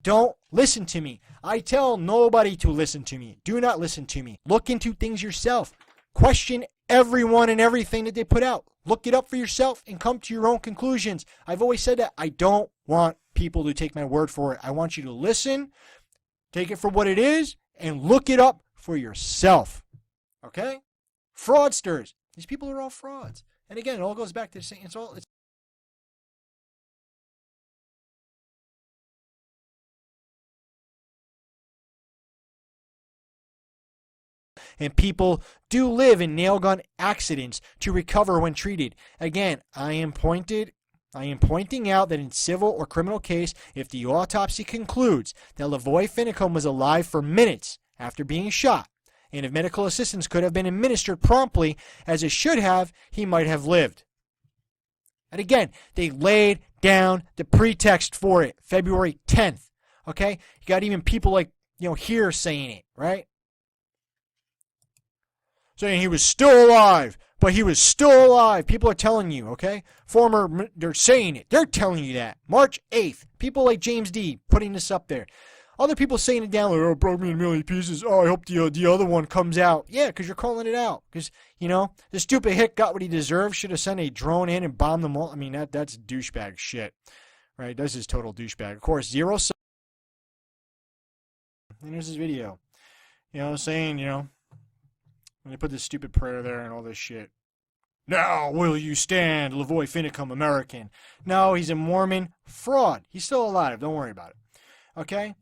don't listen to me. I tell nobody to listen to me. Do not listen to me. Look into things yourself. Question everyone and everything that they put out. Look it up for yourself and come to your own conclusions. I've always said that I don't want people to take my word for it. I want you to listen, take it for what it is, and look it up for yourself. Okay? Fraudsters. These people are all frauds. And again, it all goes back to saying it's and people do live in nail gun accidents to recover when treated. Again, I am pointing out that in civil or criminal case, if the autopsy concludes that Lavoy Finicum was alive for minutes after being shot, and if medical assistance could have been administered promptly as it should have, he might have lived. And again, they laid down the pretext for it, February 10th. Okay? You got even people like, here saying it, right? Saying he was still alive, but he was still alive. People are telling you, okay? They're saying it. They're telling you that. March 8th. People like James D. putting this up there. Other people saying it down, like, oh, it broke me in a million pieces. Oh, I hope the other one comes out. Yeah, because you're calling it out. Because, the stupid hick got what he deserved. Should have sent a drone in and bombed them all. I mean, that's douchebag shit. Right? That's just total douchebag. Of course, zero. And here's his video. Saying, and they put this stupid prayer there and all this shit. Now will you stand, Lavoy Finicum American? No, he's a Mormon fraud. He's still alive. Don't worry about it. Okay?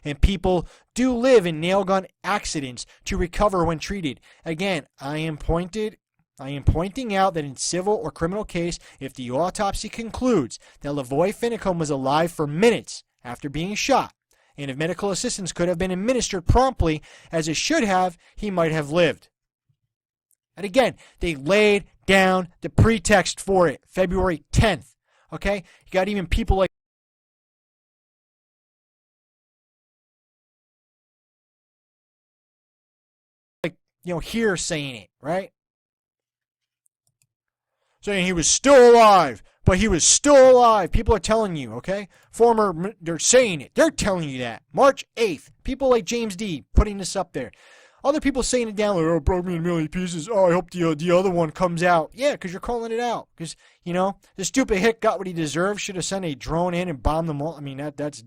And people do live in nail gun accidents to recover when treated. Again, I am pointing out that in civil or criminal case, if the autopsy concludes that Lavoy Finicum was alive for minutes after being shot, and if medical assistance could have been administered promptly as it should have, he might have lived. And again, they laid down the pretext for it, February 10th. Okay? You got even people like here saying it, right? Saying he was still alive, but he was still alive. People are telling you, okay? They're saying it. They're telling you that. March 8th. People like James D. putting this up there. Other people saying it down, like, oh, it broke me in a million pieces. Oh, I hope the other one comes out. Yeah, because you're calling it out. Because, the stupid hick got what he deserved. Should have sent a drone in and bombed them all. I mean, that's...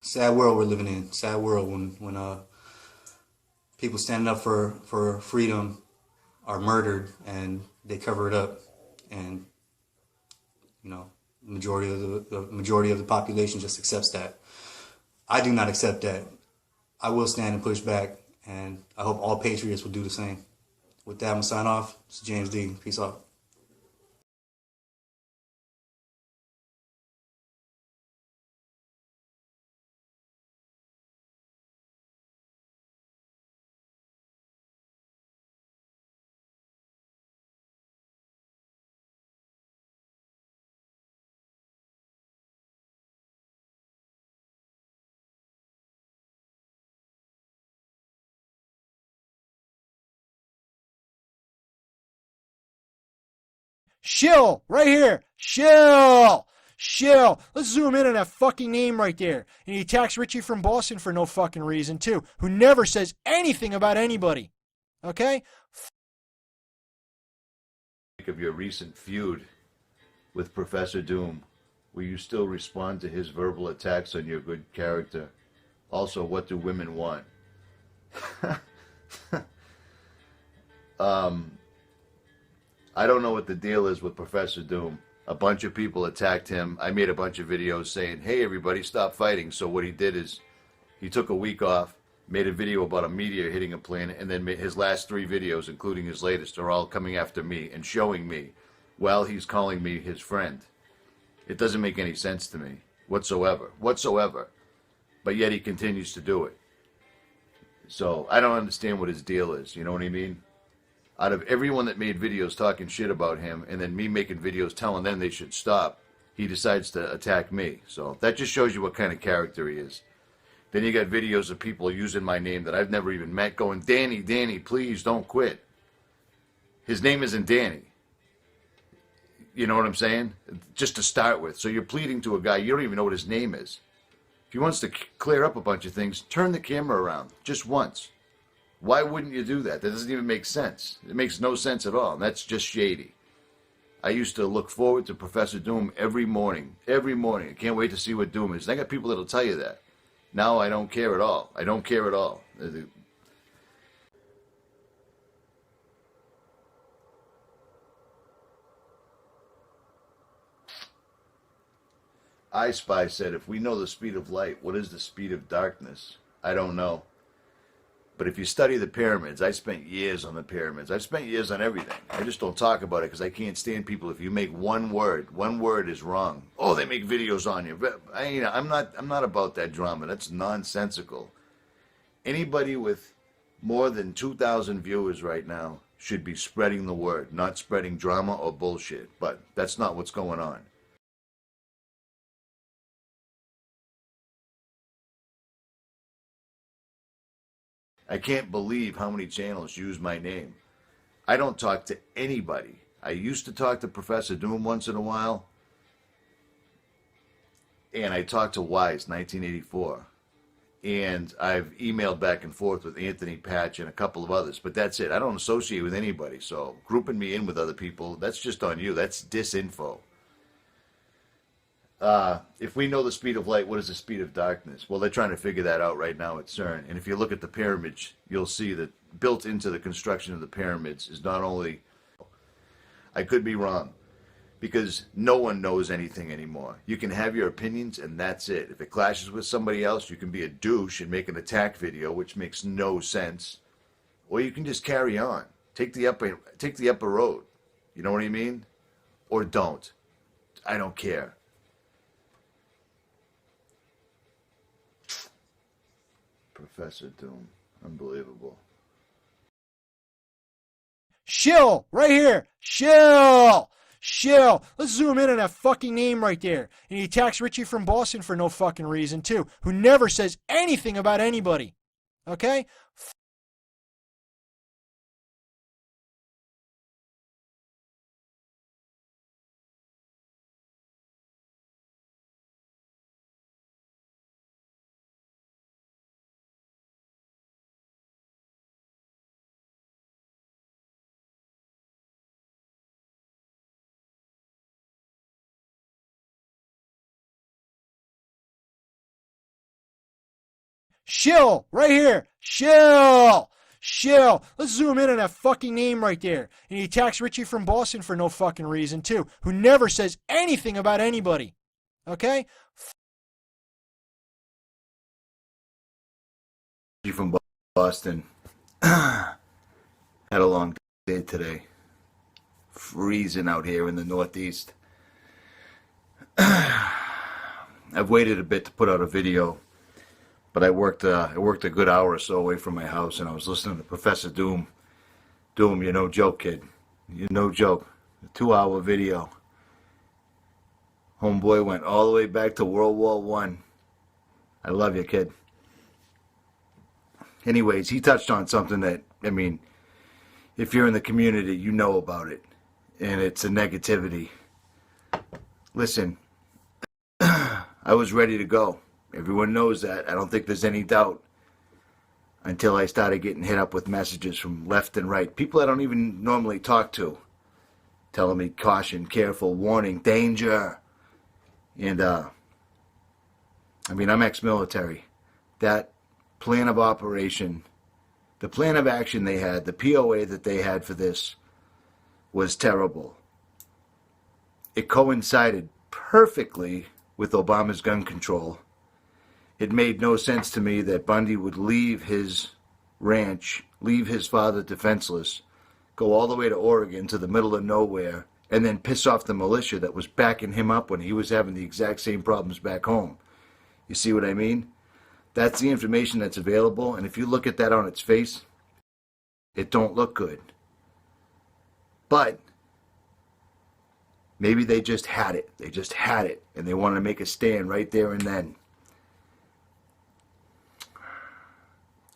Sad world we're living in. Sad world when people standing up for freedom are murdered and they cover it up, and the majority of the population just accepts that. I do not accept that. I will stand and push back, and I hope all patriots will do the same. With that, I'm gonna sign off. This is James D. Peace out. Shill, right here. Shill. Let's zoom in on that fucking name right there. And he attacks Richie from Boston for no fucking reason, too, who never says anything about anybody. Okay? Of your recent feud with Professor Doom, will you still respond to his verbal attacks on your good character? Also, what do women want? I don't know what the deal is with Professor Doom. A bunch of people attacked him. I made a bunch of videos saying, hey, everybody, stop fighting. So what he did is he took a week off, made a video about a meteor hitting a planet, and then his last 3 videos, including his latest, are all coming after me and showing me while he's calling me his friend. It doesn't make any sense to me whatsoever. But yet he continues to do it. So I don't understand what his deal is. You know what I mean? Out of everyone that made videos talking shit about him, and then me making videos telling them they should stop, he decides to attack me. So that just shows you what kind of character he is. Then you got videos of people using my name that I've never even met going, Danny, Danny, please don't quit. His name isn't Danny. You know what I'm saying? Just to start with. So you're pleading to a guy, you don't even know what his name is. If he wants to clear up a bunch of things, turn the camera around just once. Why wouldn't you do that? That doesn't even make sense. It makes no sense at all. And that's just shady. I used to look forward to Professor Doom every morning. Every morning. I can't wait to see what Doom is. And I got people that'll tell you that. Now I don't care at all. I don't care at all. I Spy said, if we know the speed of light, what is the speed of darkness? I don't know. But if you study the pyramids, I spent years on the pyramids. I've spent years on everything. I just don't talk about it because I can't stand people. If you make one word is wrong. Oh, they make videos on you. I'm not about that drama. That's nonsensical. Anybody with more than 2,000 viewers right now should be spreading the word, not spreading drama or bullshit. But that's not what's going on. I can't believe how many channels use my name. I don't talk to anybody. I used to talk to Professor Doom once in a while. And I talked to Wise, 1984. And I've emailed back and forth with Anthony Patch and a couple of others. But that's it. I don't associate with anybody. So grouping me in with other people, that's just on you. That's disinfo. If we know the speed of light, what is the speed of darkness? Well, they're trying to figure that out right now at CERN. And if you look at the pyramids, you'll see that built into the construction of the pyramids is not only... I could be wrong, because no one knows anything anymore. You can have your opinions, and that's it. If it clashes with somebody else, you can be a douche and make an attack video, which makes no sense. Or you can just carry on. Take the upper road. You know what I mean? Or don't. I don't care. Professor Doom. Unbelievable. Shill! Right here! Shill! Shill! Let's zoom in on that fucking name right there. And he attacks Richie from Boston for no fucking reason, too, who never says anything about anybody. Okay? Shill! Right here! Shill! Shill! Let's zoom in on that fucking name right there. And he attacks Richie from Boston for no fucking reason, too, who never says anything about anybody. Okay? Richie from Boston. Had a long day today. Freezing out here in the Northeast. I've waited a bit to put out a video. But I worked a good hour or so away from my house, and I was listening to Professor Doom. Doom, you're no joke, kid. You're no joke. A 2-hour video. Homeboy went all the way back to World War I. I love you, kid. Anyways, he touched on something that, I mean, if you're in the community, you know about it. And it's a negativity. Listen, I was ready to go. Everyone knows that. I don't think there's any doubt until I started getting hit up with messages from left and right. People I don't even normally talk to. Telling me caution, careful, warning, danger. And, I mean, I'm ex-military. That plan of operation, the plan of action they had, the POA that they had for this was terrible. It coincided perfectly with Obama's gun control. It made no sense to me that Bundy would leave his ranch, leave his father defenseless, go all the way to Oregon to the middle of nowhere, and then piss off the militia that was backing him up when he was having the exact same problems back home. You see what I mean? That's the information that's available, and if you look at that on its face, it don't look good. But Maybe they just had it. They just had it, and they wanted to make a stand right there and then.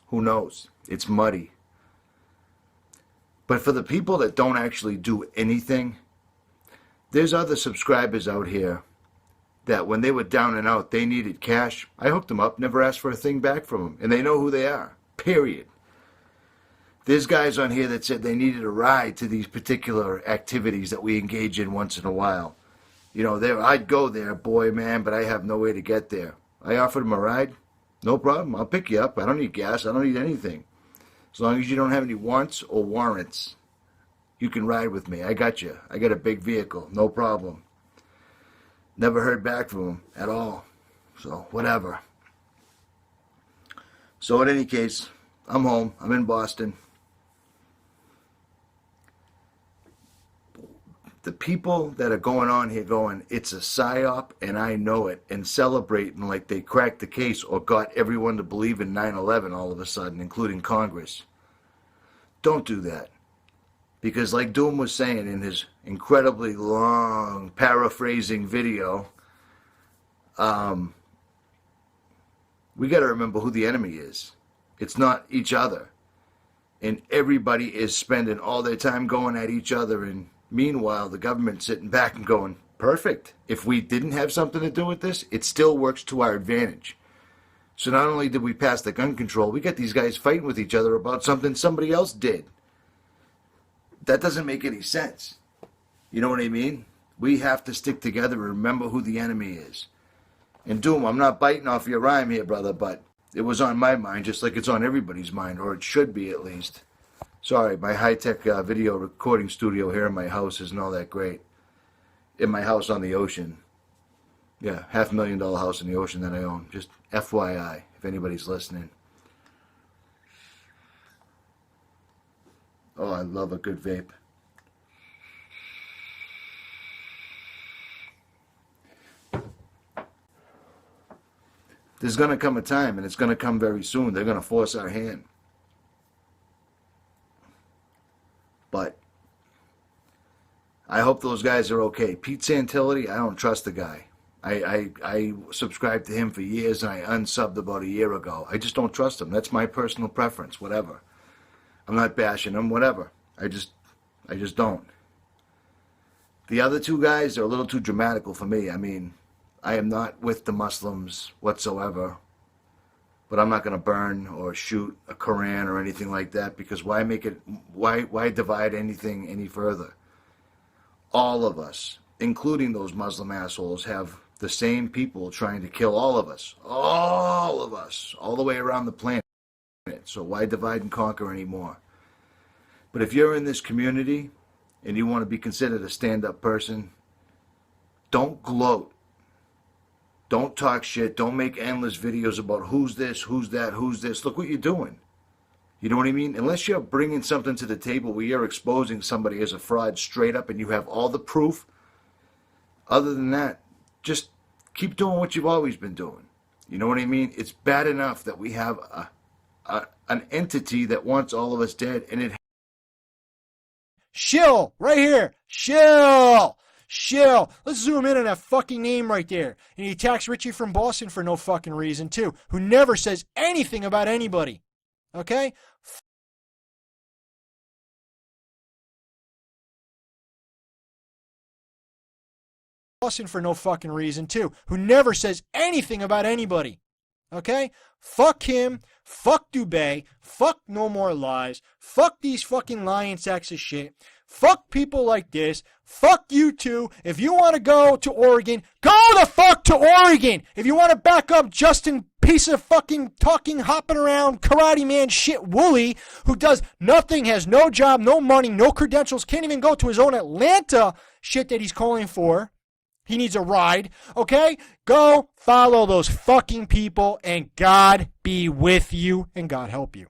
Who knows? It's muddy. But for the people that don't actually do anything, there's other subscribers out here that when they were down and out, they needed cash. I hooked them up, never asked for a thing back from them, and they know who they are, period. There's guys on here that said they needed a ride to these particular activities that we engage in once in a while. You know, I'd go there, boy, man, but I have no way to get there. I offered them a ride. No problem. I'll pick you up. I don't need gas. I don't need anything. As long as you don't have any wants or warrants, you can ride with me. I got you. I got a big vehicle. No problem. Never heard back from them at all. So, whatever. So, in any case, I'm home. I'm in Boston. The people that are going on here going, it's a psyop and I know it, and celebrating like they cracked the case or got everyone to believe in 9/11 all of a sudden, including Congress. Don't do that. Because like Doom was saying in his incredibly long paraphrasing video, we got to remember who the enemy is. It's not each other. And everybody is spending all their time going at each other, and meanwhile, the government's sitting back and going, perfect. If we didn't have something to do with this, it still works to our advantage. So not only did we pass the gun control, we got these guys fighting with each other about something somebody else did. That doesn't make any sense. You know what I mean? We have to stick together and remember who the enemy is. And Doom, I'm not biting off your rhyme here, brother, but it was on my mind just like it's on everybody's mind, or it should be at least. Sorry, my high-tech video recording studio here in my house isn't all that great. In my house on the ocean. Yeah, $500,000 house in the ocean that I own. Just FYI, if anybody's listening. Oh, I love a good vape. There's going to come a time, and it's going to come very soon. They're going to force our hand. But I hope those guys are okay. Pete Santilli, I don't trust the guy. I subscribed to him for years, and I unsubbed about a year ago. I just don't trust him. That's my personal preference, whatever. I'm not bashing him, whatever. I just don't. The other two guys are a little too dramatical for me. I mean, I am not with the Muslims whatsoever. But I'm not going to burn or shoot a Quran or anything like that, because why divide anything any further? All of us, including those Muslim assholes, have the same people trying to kill all of us. All of us. All the way around the planet. So why divide and conquer anymore? But if you're in this community and you want to be considered a stand-up person, don't gloat. Don't talk shit. Don't make endless videos about who's this, who's that, who's this. Look what you're doing. You know what I mean? Unless you're bringing something to the table where you're exposing somebody as a fraud straight up and you have all the proof, other than that, just keep doing what you've always been doing. You know what I mean? It's bad enough that we have an entity that wants all of us dead, and it... Shill, right here. Shill. Let's zoom in on that fucking name right there. And he attacks Richie from Boston for no fucking reason, too, who never says anything about anybody. Okay? Boston for no fucking reason, too, who never says anything about anybody. Okay? Fuck him. Fuck Dubé. Fuck No More Lies. Fuck these fucking lying sacks of shit. Fuck people like this. Fuck you too. If you want to go to Oregon, go the fuck to Oregon. If you want to back up Justin, piece of fucking talking, hopping around, karate man shit Wooly, who does nothing, has no job, no money, no credentials, can't even go to his own Atlanta shit that he's calling for. He needs a ride, okay? Go follow those fucking people, and God be with you, and God help you.